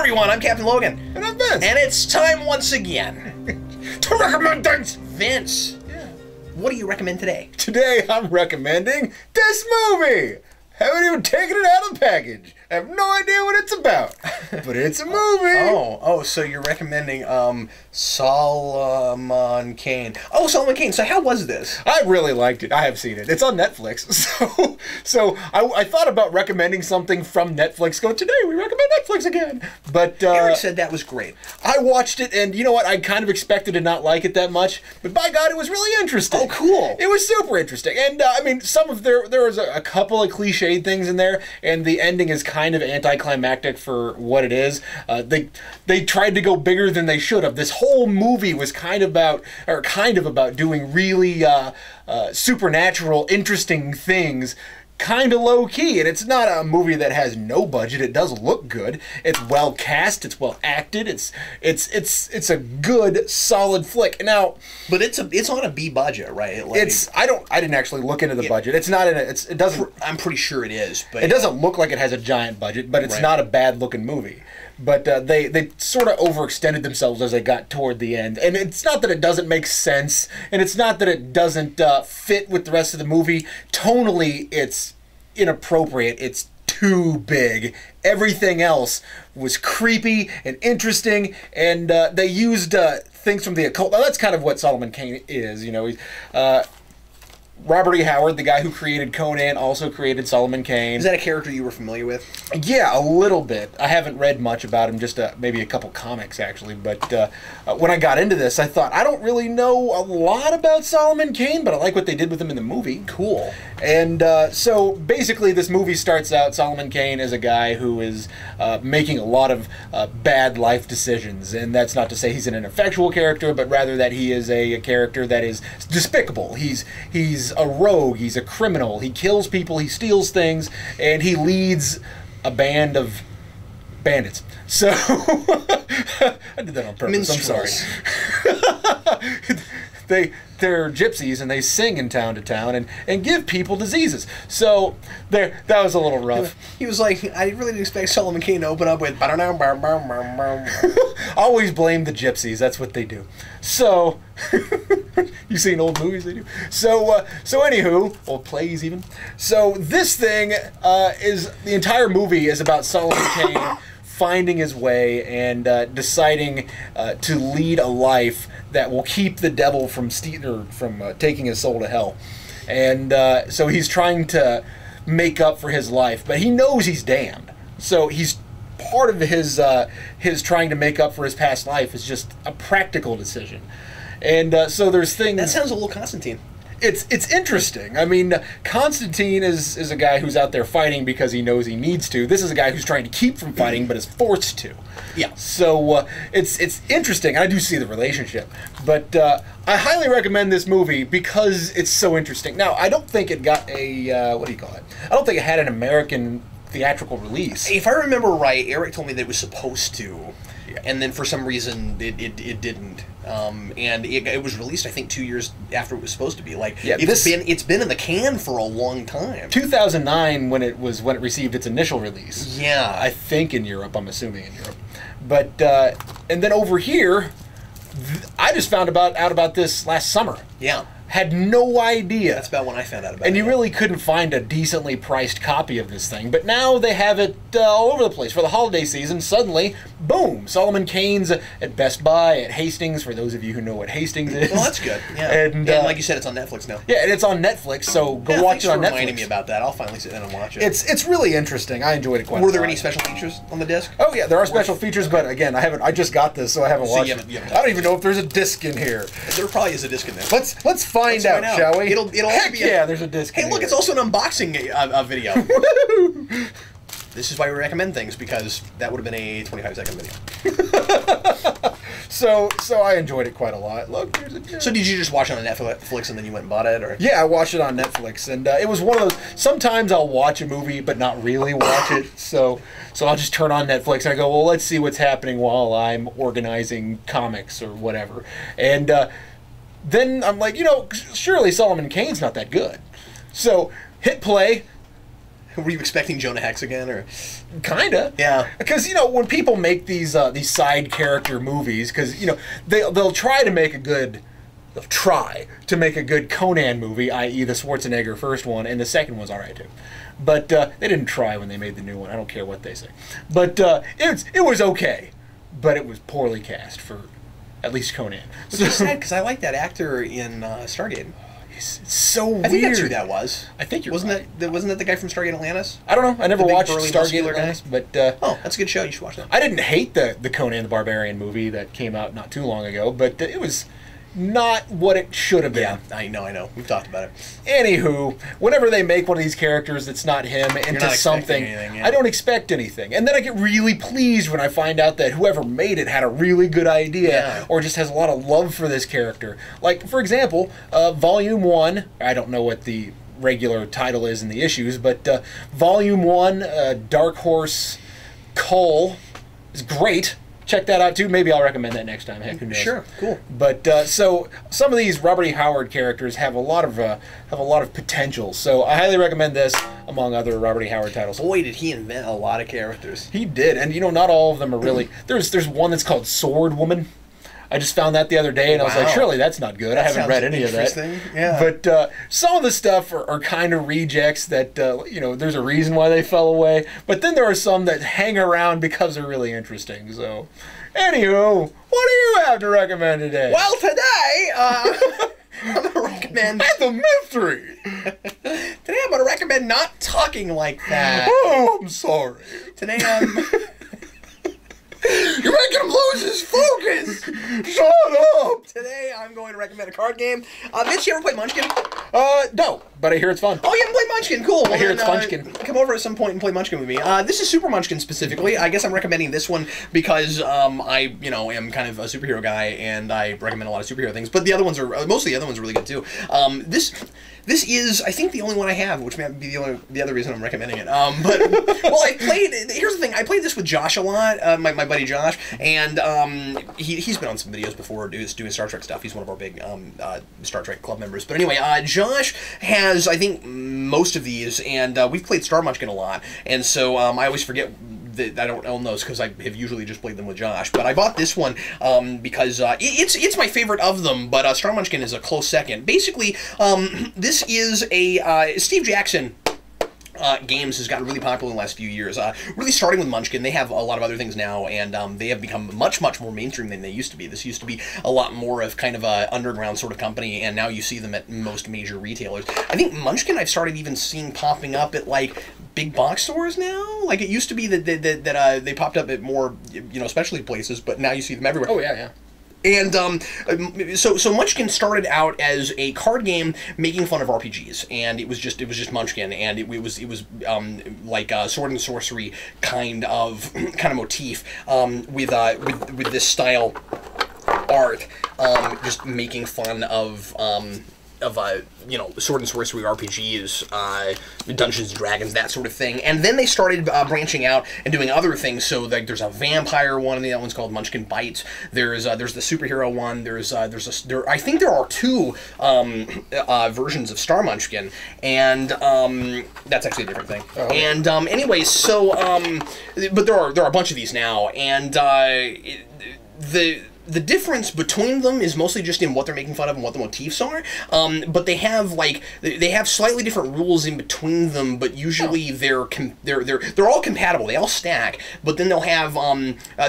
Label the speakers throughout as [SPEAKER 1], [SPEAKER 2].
[SPEAKER 1] everyone, I'm Captain Logan.
[SPEAKER 2] And I'm Vince.
[SPEAKER 1] And it's time once again
[SPEAKER 2] to recommend things.
[SPEAKER 1] Vince, what do you recommend today?
[SPEAKER 2] Today I'm recommending this movie. Haven't even taken it out of the package. I have no idea what it's about. But it's a movie.
[SPEAKER 1] Oh, so you're recommending Solomon Kane. Oh, Solomon Kane. So how was this?
[SPEAKER 2] I really liked it. I have seen it. It's on Netflix. So I thought about recommending something from Netflix. Today we recommend Netflix again. But
[SPEAKER 1] Eric said that was great.
[SPEAKER 2] I watched it, and you know what? I kind of expected to not like it that much. But by God, it was really interesting.
[SPEAKER 1] Oh, cool.
[SPEAKER 2] It was super interesting. And I mean, there was a couple of cliched things in there, and the ending is kind of anticlimactic for what it is. They tried to go bigger than they should have. This whole movie was kind of about doing really supernatural, interesting things, kind of low key. And it's not a movie that has no budget. It does look good. It's well cast. It's well acted. It's a good, solid flick. Now,
[SPEAKER 1] but it's on a B budget, right? Like,
[SPEAKER 2] I didn't actually look into the budget. It's not in it doesn't.
[SPEAKER 1] I'm pretty sure it is, but
[SPEAKER 2] it doesn't look like it has a giant budget. But it's not a bad looking movie. But they sort of overextended themselves as they got toward the end. And it's not that it doesn't make sense, and it's not that it doesn't fit with the rest of the movie. Tonally, it's inappropriate. It's too big. Everything else was creepy and interesting, and they used things from the occult. Now, that's kind of what Solomon Kane is. You know, he's Robert E. Howard, the guy who created Conan, also created Solomon Kane.
[SPEAKER 1] Is that a character you were familiar with?
[SPEAKER 2] Yeah, a little bit. I haven't read much about him, just maybe a couple comics, actually. But when I got into this, I thought, I don't really know a lot about Solomon Kane, but I like what they did with him in the movie.
[SPEAKER 1] Cool.
[SPEAKER 2] And so, basically, this movie starts out, Solomon Kane is a guy who is making a lot of bad life decisions. And that's not to say he's an ineffectual character, but rather that he is a character that is despicable. He's a rogue, he's a criminal, he kills people, he steals things, and he leads a band of bandits. So, I did that on purpose,
[SPEAKER 1] Minstrels.
[SPEAKER 2] I'm sorry. They're gypsies, and they sing in town to town and give people diseases. So, that was a little rough.
[SPEAKER 1] He was like, I really didn't expect Solomon Kane to open up with
[SPEAKER 2] always blame the gypsies, that's what they do. So, you seen old movies they do? So anywho, old plays even. So this thing the entire movie is about Solomon Kane finding his way and deciding to lead a life that will keep the devil from taking his soul to hell. And so he's trying to make up for his life, but he knows he's damned. So he's part of his trying to make up for his past life is just a practical decision. And so there's things...
[SPEAKER 1] That sounds a little Constantine.
[SPEAKER 2] It's interesting. I mean, Constantine is a guy who's out there fighting because he knows he needs to. This is a guy who's trying to keep from fighting but is forced to.
[SPEAKER 1] Yeah.
[SPEAKER 2] So it's interesting. I do see the relationship. But I highly recommend this movie because it's so interesting. Now, I don't think it got a... what do you call it? I don't think it had an American theatrical release.
[SPEAKER 1] If I remember right, Eric told me that it was supposed to, and then for some reason it didn't. And it was released, I think, 2 years after it was supposed to be. Like, yeah, it's been in the can for a long time.
[SPEAKER 2] 2009 when it received its initial release.
[SPEAKER 1] Yeah,
[SPEAKER 2] I think in Europe. I'm assuming in Europe. But and then over here, I just found out about this last summer.
[SPEAKER 1] Yeah.
[SPEAKER 2] Had no idea.
[SPEAKER 1] That's about when I found out about it.
[SPEAKER 2] And you really couldn't find a decently priced copy of this thing. But now they have it all over the place. For the holiday season, suddenly, boom, Solomon Kane's at Best Buy, at Hastings, for those of you who know what Hastings is.
[SPEAKER 1] Well, that's good. Yeah. And like you said, it's on Netflix now.
[SPEAKER 2] Yeah, and it's on Netflix, so go watch it on Netflix.
[SPEAKER 1] Thanks for reminding me about that. I'll finally sit down and watch it.
[SPEAKER 2] It's really interesting. I enjoyed it quite a lot.
[SPEAKER 1] Were there any special features on the disc?
[SPEAKER 2] Oh, yeah, there are special features, but again, I just got this, so I haven't watched it. I don't even know if there's a disc in here.
[SPEAKER 1] There probably is a disc in there.
[SPEAKER 2] Let's find out, shall we?
[SPEAKER 1] It'll
[SPEAKER 2] Heck
[SPEAKER 1] be
[SPEAKER 2] yeah, there's a disc.
[SPEAKER 1] Hey, look, it's also an unboxing video. This is why we recommend things, because that would have been a 25-second video.
[SPEAKER 2] So I enjoyed it quite a lot. Look, here's a disc.
[SPEAKER 1] So did you just watch it on Netflix and then you went and bought it, or?
[SPEAKER 2] Yeah, I watched it on Netflix, and it was one of those. Sometimes I'll watch a movie but not really watch it. So I'll just turn on Netflix and I go, well, let's see what's happening while I'm organizing comics or whatever, and. Then I'm like, surely Solomon Kane's not that good. So hit play,
[SPEAKER 1] Were you expecting Jonah Hex again, or
[SPEAKER 2] kinda?
[SPEAKER 1] Yeah.
[SPEAKER 2] Because when people make these side character movies, because they'll try to make a good. They'll try to make a good Conan movie, i.e. the Schwarzenegger first one, and the second one's alright too. But they didn't try when they made the new one. I don't care what they say. But it was okay, but it was poorly cast for at least Conan.
[SPEAKER 1] Which is sad, because I like that actor in Stargate.
[SPEAKER 2] It's so weird.
[SPEAKER 1] I think that's who that was.
[SPEAKER 2] I think
[SPEAKER 1] wasn't that the guy from Stargate Atlantis?
[SPEAKER 2] I don't know. I never watched Stargate Atlantis, but
[SPEAKER 1] oh, that's a good show. You should watch that.
[SPEAKER 2] I didn't hate the Conan the Barbarian movie that came out not too long ago, but it was not what it should have been.
[SPEAKER 1] Yeah, I know. We've talked about it.
[SPEAKER 2] Anywho, whenever they make one of these characters that's not him into something, I don't expect anything. And then I get really pleased when I find out that whoever made it had a really good idea or just has a lot of love for this character. Like, for example, Volume 1, I don't know what the regular title is in the issues, but Volume 1, Dark Horse Cull is great. Check that out too. Maybe I'll recommend that next time. Heck, who knows?
[SPEAKER 1] Sure, cool.
[SPEAKER 2] But so some of these Robert E. Howard characters have a lot of potential. So I highly recommend this, among other Robert E. Howard titles.
[SPEAKER 1] Boy, did he invent a lot of characters.
[SPEAKER 2] He did, and not all of them are really. There's one that's called Sword Woman. I just found that the other day, and I was like, surely that's not good. I haven't read any of that.
[SPEAKER 1] Yeah.
[SPEAKER 2] But some of the stuff are kind of rejects that, there's a reason why they fell away. But then there are some that hang around because they're really interesting. So, anywho, what do you have to recommend today?
[SPEAKER 1] Well, today, I'm going to recommend...
[SPEAKER 2] That's a mystery!
[SPEAKER 1] Today I'm going to recommend not talking like that.
[SPEAKER 2] Oh, I'm sorry.
[SPEAKER 1] Today You're making him lose his focus!
[SPEAKER 2] Shut up!
[SPEAKER 1] Today I'm going to recommend a card game. Vince, you ever play Munchkin?
[SPEAKER 2] No, but I hear it's fun.
[SPEAKER 1] Oh, you haven't played Munchkin? Cool. Well,
[SPEAKER 2] I hear it's Munchkin.
[SPEAKER 1] Come over at some point and play Munchkin with me. This is Super Munchkin specifically. I guess I'm recommending this one because I, am kind of a superhero guy and I recommend a lot of superhero things. But the other ones are, most of the other ones are really good too. This is, I think, the only one I have, which may be the other reason I'm recommending it. Here's the thing, I played this with Josh a lot, my buddy Josh, and he's been on some videos before doing Star Trek stuff. He's one of our big Star Trek club members. But anyway, Josh has, I think, most of these, and we've played Star Munchkin a lot, and so I always forget that I don't own those because I have usually just played them with Josh. But I bought this one because it's my favorite of them, but Star Munchkin is a close second. Basically, this is a Steve Jackson games has gotten really popular in the last few years. Really starting with Munchkin, they have a lot of other things now, and they have become much, much more mainstream than they used to be. This used to be a lot more of kind of a underground sort of company, and now you see them at most major retailers. I think Munchkin I've started even seeing popping up at, like, big box stores now. Like, it used to be that they popped up at more, specialty places, but now you see them everywhere.
[SPEAKER 2] Oh, yeah.
[SPEAKER 1] And so Munchkin started out as a card game making fun of RPGs, and it was just Munchkin, and it was like a sword and sorcery kind of motif with this style art, just making fun of sword and sorcery RPGs, Dungeons and Dragons, that sort of thing. And then they started branching out and doing other things. So like there's a vampire one, and that one's called Munchkin Bites. There's the superhero one. I think there are two versions of Star Munchkin, and that's actually a different thing. Oh, okay. And anyway, so but there are a bunch of these now, and the difference between them is mostly just in what they're making fun of and what the motifs are, but they have slightly different rules in between them. But usually they're all compatible. They all stack, but then they'll have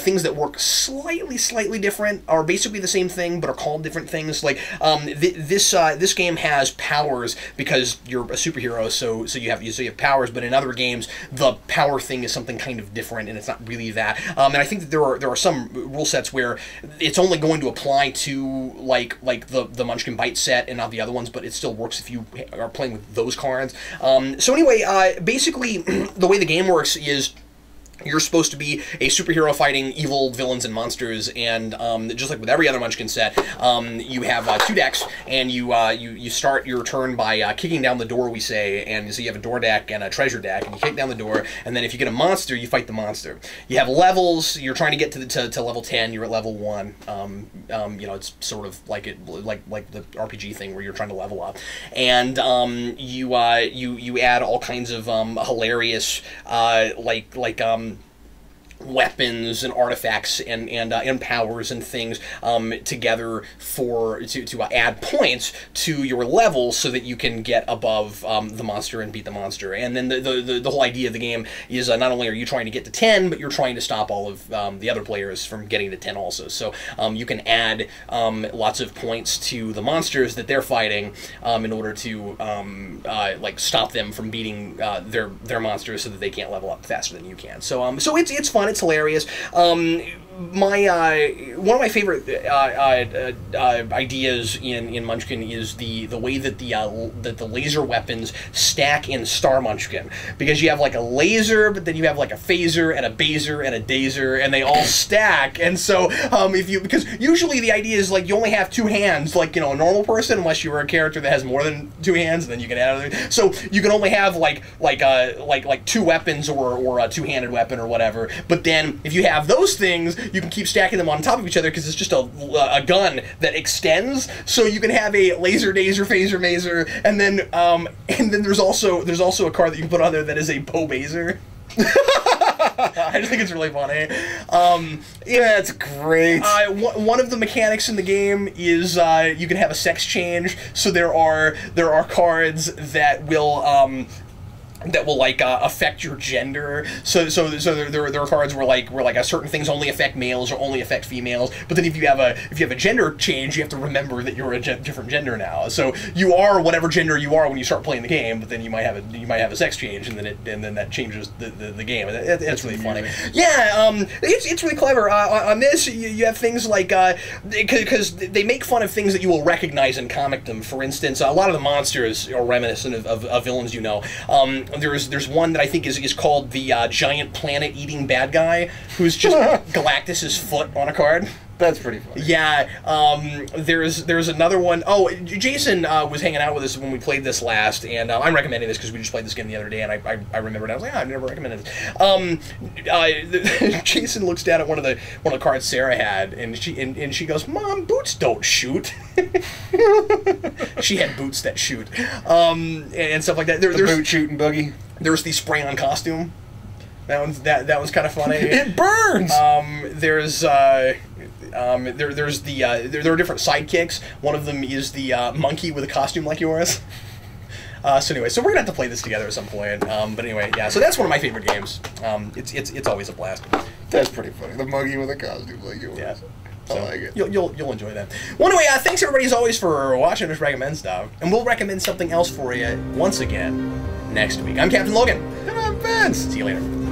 [SPEAKER 1] things that work slightly different, are basically the same thing but are called different things. Like this game has powers because you're a superhero, so you have powers. But in other games, the power thing is something kind of different, and it's not really that. And I think that there are some rule sets where it's only going to apply to like the Munchkin Bite set and not the other ones, but it still works if you are playing with those cards. So anyway, basically the way the game works is You're supposed to be a superhero fighting evil villains and monsters, and just like with every other Munchkin set, you have 2 decks, and you start your turn by kicking down the door, we say, and so you have a door deck and a treasure deck, and you kick down the door, and then if you get a monster, you fight the monster. You have levels. You're trying to get to level 10. You're at level 1. You know, it's sort of like the RPG thing where you're trying to level up, and you add all kinds of hilarious weapons and artifacts and powers and things together to add points to your level so that you can get above the monster and beat the monster. And then the whole idea of the game is not only are you trying to get to 10, but you're trying to stop all of the other players from getting to 10 also. So you can add lots of points to the monsters that they're fighting in order to like stop them from beating their monsters so that they can't level up faster than you can. So so it's fun. It's hilarious. One of my favorite ideas in Munchkin is the way that the laser weapons stack in Star Munchkin, because you have like a laser, but then you have like a phaser and a baser and a dazer, and they all stack. And so because usually the idea is like you only have 2 hands, like, you know, a normal person, unless you were a character that has more than 2 hands, and then you can add other. So you can only have like 2 weapons or a 2-handed weapon or whatever. But then if you have those things, you can keep stacking them on top of each other because it's just a gun that extends. So you can have a laser, dazer, phaser, mazer, and then there's also a card that you can put on there that is a bow baser. I just think it's really funny.
[SPEAKER 2] Yeah, it's great.
[SPEAKER 1] One of the mechanics in the game is you can have a sex change. So there are cards that will like affect your gender. So there are cards where certain things only affect males or only affect females. But then if you have a gender change, you have to remember that you're a different gender now. So you are whatever gender you are when you start playing the game. But then you might have a sex change, and then that changes the game. It's really funny. Yeah, it's really clever. On this, you have things like because they make fun of things that you will recognize in comicdom. For instance, a lot of the monsters are reminiscent of villains you know. There's one that I think is called the giant planet-eating bad guy, who's just Galactus's foot on a card.
[SPEAKER 2] That's pretty funny.
[SPEAKER 1] Yeah, there's another one. Oh, Jason was hanging out with us when we played this last, and I'm recommending this because we just played this game the other day, and I remembered. I was like, I've never recommended this. Jason looks down at one of the cards Sarah had, and she goes, "Mom, boots don't shoot." She had boots that shoot, and stuff like that. There's
[SPEAKER 2] boot shooting boogie.
[SPEAKER 1] There's the spray-on costume. That one's kind of funny.
[SPEAKER 2] It burns.
[SPEAKER 1] There are different sidekicks. One of them is the monkey with a costume like yours. So anyway, so we're gonna have to play this together at some point. But anyway, yeah. So that's one of my favorite games. It's always a blast.
[SPEAKER 2] That's pretty funny. The monkey with a costume like yours.
[SPEAKER 1] Yeah.
[SPEAKER 2] So I like it.
[SPEAKER 1] You'll enjoy that. Well, anyway, thanks everybody as always for watching us recommend stuff, and we'll recommend something else for you once again next week. I'm Captain Logan.
[SPEAKER 2] And I'm Vince.
[SPEAKER 1] See you later.